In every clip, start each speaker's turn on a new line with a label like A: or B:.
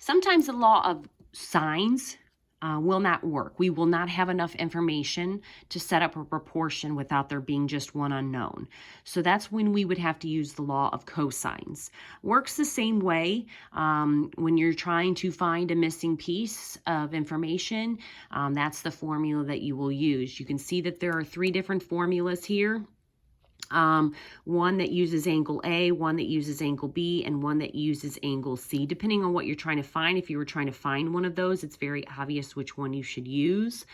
A: Sometimes the law of sines will not work. We will not have enough information to set up a proportion without there being just one unknown. So that's when we would have to use the law of cosines. Works the same way when you're trying to find a missing piece of information. That's the formula that you will use. You can see that there are 3 different formulas here. One that uses angle A, one that uses angle B, and one that uses angle C. Depending on what you're trying to find, if you were trying to find one of those, it's very obvious which one you should use.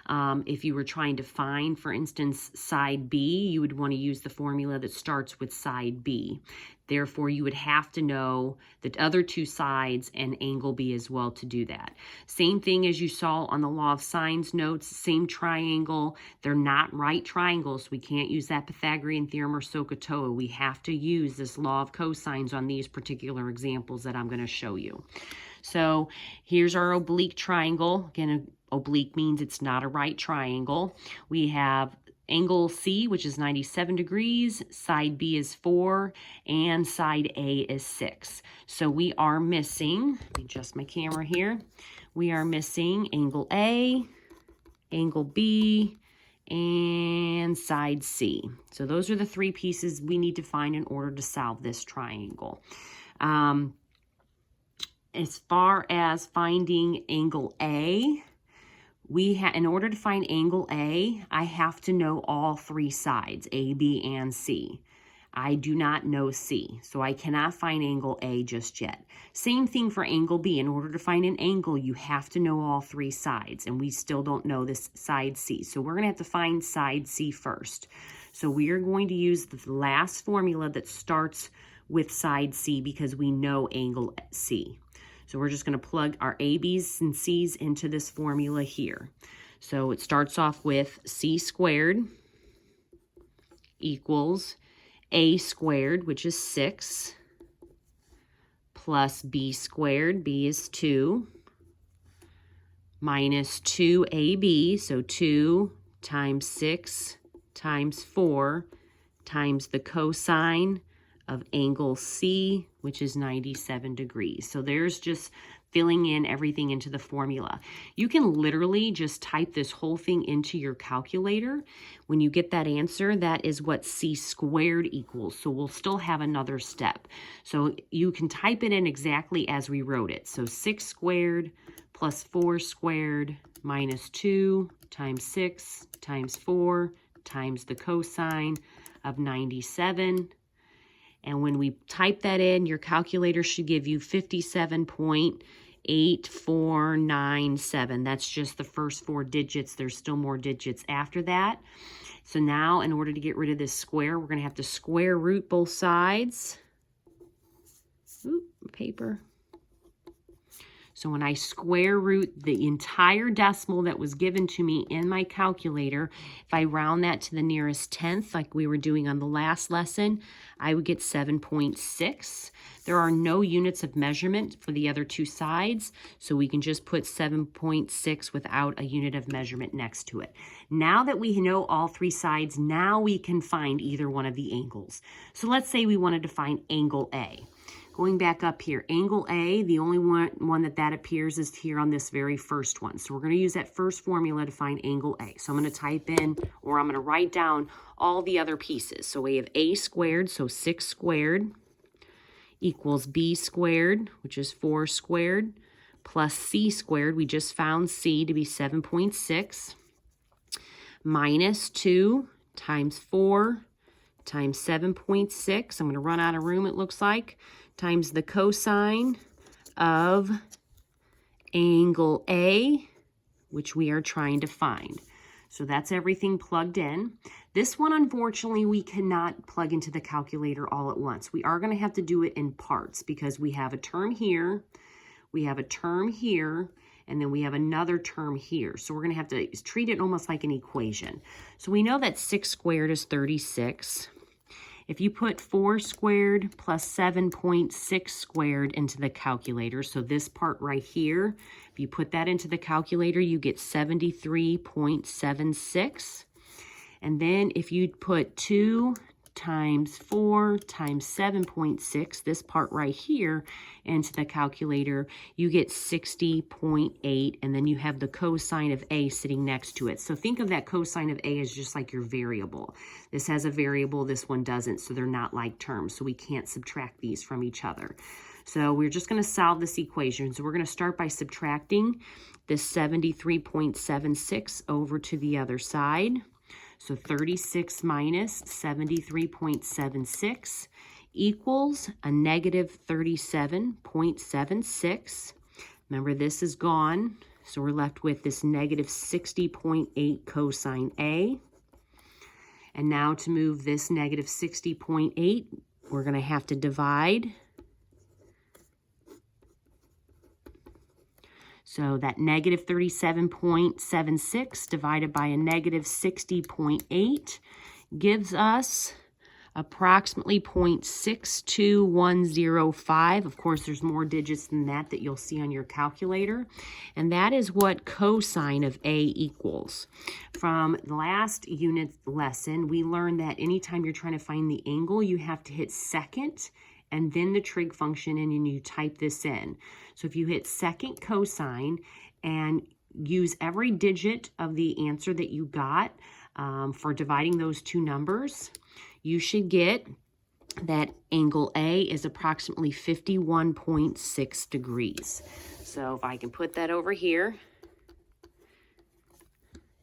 A: If you were trying to find, for instance, side B, you would want to use the formula that starts with side B. Therefore, you would have to know the other 2 sides and angle B as well to do that. Same thing as you saw on the law of sines notes, same triangle. They're not right triangles. We can't use that Pythagorean theorem or SOHCAHTOA. We have to use this law of cosines on these particular examples that I'm going to show you. So here's our oblique triangle. Again, oblique means it's not a right triangle. We have angle C, which is 97 degrees, side B is 4, and side A is 6. So we are missing, let me adjust my camera here, we are missing angle A, angle B, and side C. So those are the 3 pieces we need to find in order to solve this triangle. As far as finding angle A, in order to find angle A, I have to know all 3 sides, A, B, and C. I do not know C, so I cannot find angle A just yet. Same thing for angle B. In order to find an angle, you have to know all 3 sides, and we still don't know this side C. So we're going to have to find side C first. So we are going to use the last formula that starts with side C because we know angle C. So we're just going to plug our A, B's, and C's into this formula here. So it starts off with C squared equals A squared, which is 6, plus B squared, B is 2, minus 2AB, so 2 times 6 times 4 times the cosine of angle C, which is 97 degrees. So there's just filling in everything into the formula. You can literally just type this whole thing into your calculator. When you get that answer, that is what C squared equals. So we'll still have another step. So you can type it in exactly as we wrote it. So 6 squared plus 4 squared minus 2 times 6 times 4 times the cosine of 97. And when we type that in, your calculator should give you 57.8497. That's just the first 4 digits. There's still more digits after that. So now, in order to get rid of this square, we're going to have to square root both sides. Oop, paper. So when I square root the entire decimal that was given to me in my calculator, if I round that to the nearest tenth, like we were doing on the last lesson, I would get 7.6. There are no units of measurement for the other 2 sides, so we can just put 7.6 without a unit of measurement next to it. Now that we know all 3 sides, now we can find either one of the angles. So let's say we wanted to find angle A. Going back up here, angle A, the only one that appears is here on this very first one. So we're going to use that first formula to find angle A. So I'm going to type in, or I'm going to write down all the other pieces. So we have A squared, so 6 squared, equals B squared, which is 4 squared, plus C squared, we just found C to be 7.6, minus 2 times 4 times 7.6. I'm going to run out of room, it looks like, times the cosine of angle A, which we are trying to find. So that's everything plugged in. This one, unfortunately, we cannot plug into the calculator all at once. We are going to have to do it in parts because we have a term here, we have a term here, and then we have another term here. So we're going to have to treat it almost like an equation. So we know that 6 squared is 36. If you put 4 squared plus 7.6 squared into the calculator, so this part right here, if you put that into the calculator, you get 73.76. And then if you put 2 times 4 times 7.6, this part right here, into the calculator, you get 60.8, and then you have the cosine of A sitting next to it. So think of that cosine of A as just like your variable. This has a variable, this one doesn't, so they're not like terms, so we can't subtract these from each other. So we're just going to solve this equation. So we're going to start by subtracting this 73.76 over to the other side. So 36 minus 73.76 equals a negative 37.76. Remember, this is gone, so we're left with this negative 60.8 cosine A. And now to move this negative 60.8, we're going to have to divide. So that negative 37.76 divided by a negative 60.8 gives us approximately 0.62105. Of course, there's more digits than that that you'll see on your calculator. And that is what cosine of A equals. From the last unit lesson, we learned that anytime you're trying to find the angle, you have to hit second and then the trig function, and you type this in. So if you hit second cosine and use every digit of the answer that you got for dividing those two numbers, you should get that angle A is approximately 51.6 degrees. So if I can put that over here.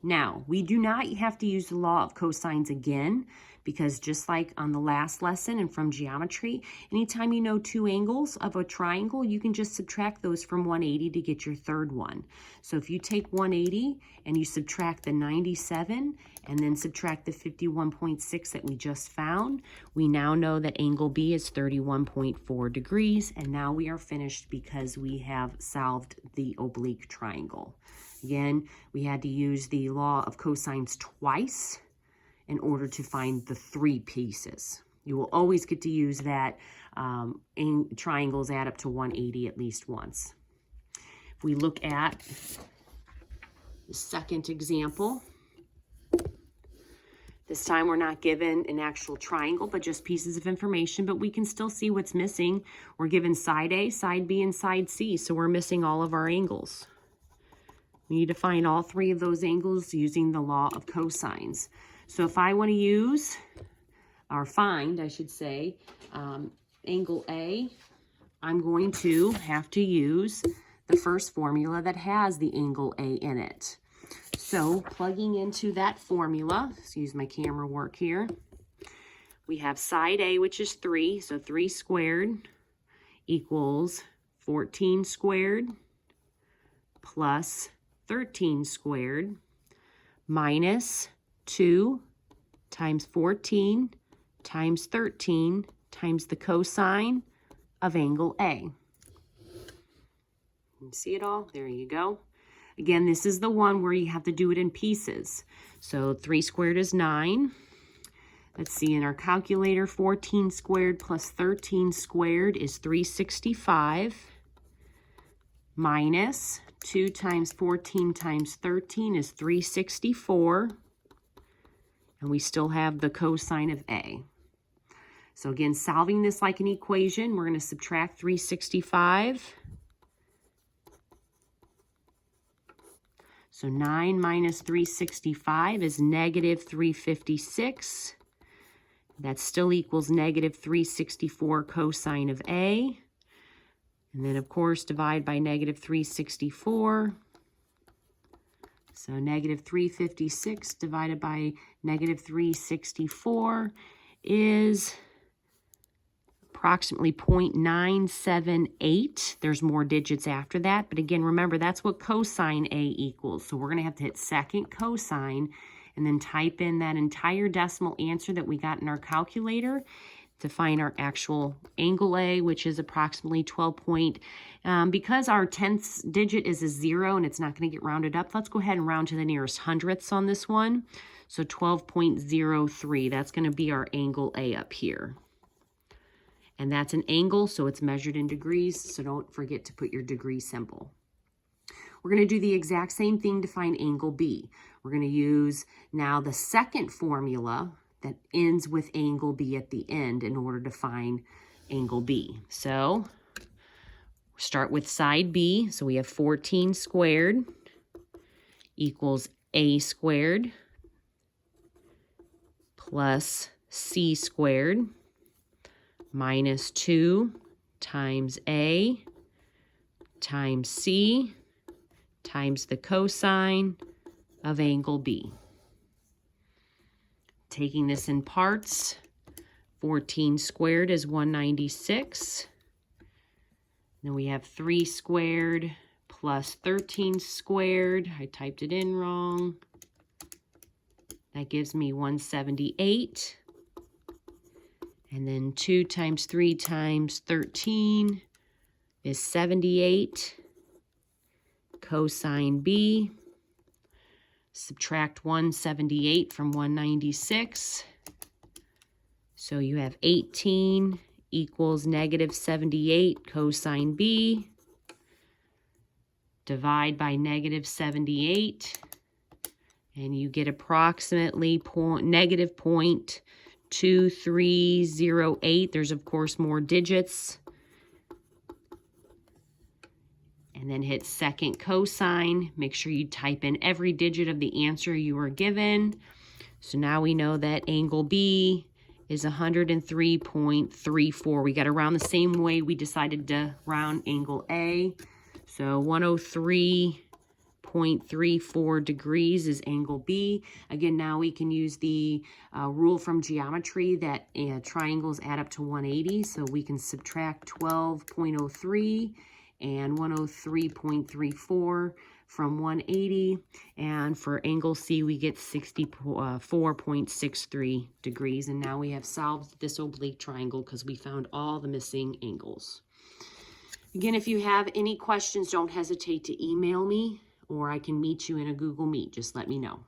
A: Now, we do not have to use the law of cosines again, because just like on the last lesson and from geometry, anytime you know two angles of a triangle, you can just subtract those from 180 to get your third one. So if you take 180 and you subtract the 97 and then subtract the 51.6 that we just found, we now know that angle B is 31.4 degrees, and now we are finished because we have solved the oblique triangle. Again, we had to use the law of cosines twice in order to find the three pieces. You will always get to use that triangles add up to 180 at least once. If we look at the second example, this time we're not given an actual triangle, but just pieces of information, but we can still see what's missing. We're given side A, side B, and side C, so we're missing all of our angles. We need to find all three of those angles using the law of cosines. So if I want to use, or find, I should say, angle A, I'm going to have to use the first formula that has the angle A in it. So plugging into that formula, let's use my camera work here. We have side A, which is 3, so 3 squared equals 14 squared plus 13 squared minus 2 times 14 times 13 times the cosine of angle A. You see it all? There you go. Again, this is the one where you have to do it in pieces. So 3 squared is 9. Let's see, in our calculator, 14 squared plus 13 squared is 365 minus 2 times 14 times 13 is 364. And we still have the cosine of A. So again, solving this like an equation, we're going to subtract 365. So 9 minus 365 is negative 356. That still equals negative 364 cosine of A. And then, of course, divide by negative 364. So negative 356 divided by negative 364 is approximately 0.978. There's more digits after that. But again, remember, that's what cosine A equals. So we're going to have to hit second cosine and then type in that entire decimal answer that we got in our calculator to find our actual angle A, which is approximately 12 because our 10th digit is a 0 and it's not going to get rounded up, let's go ahead and round to the nearest hundredths on this one. So 12.03, that's going to be our angle A up here. And that's an angle, so it's measured in degrees, so don't forget to put your degree symbol. We're going to do the exact same thing to find angle B. We're going to use now the second formula that ends with angle B at the end in order to find angle B. So start with side B. So we have 14 squared equals A squared plus C squared minus 2 times A times C times the cosine of angle B. Taking this in parts, 14 squared is 196. Then we have 3 squared plus 13 squared. I typed it in wrong. That gives me 178. And then 2 times 3 times 13 is 78. Cosine B. Subtract 178 from 196. So you have 18 equals negative 78 cosine B. Divide by negative 78. And you get approximately negative 0.2308. There's, of course, more digits. And then hit second cosine. Make sure you type in every digit of the answer you were given. So now we know that angle B is 103.34. We got around the same way we decided to round angle A. So 103.34 degrees is angle B. Again, now we can use the rule from geometry that triangles add up to 180. So we can subtract 12.03 and 103.34 from 180, and for angle C we get 64.63 degrees, and now we have solved this oblique triangle because we found all the missing angles. Again, if you have any questions, don't hesitate to email me, or I can meet you in a Google Meet. Just let me know.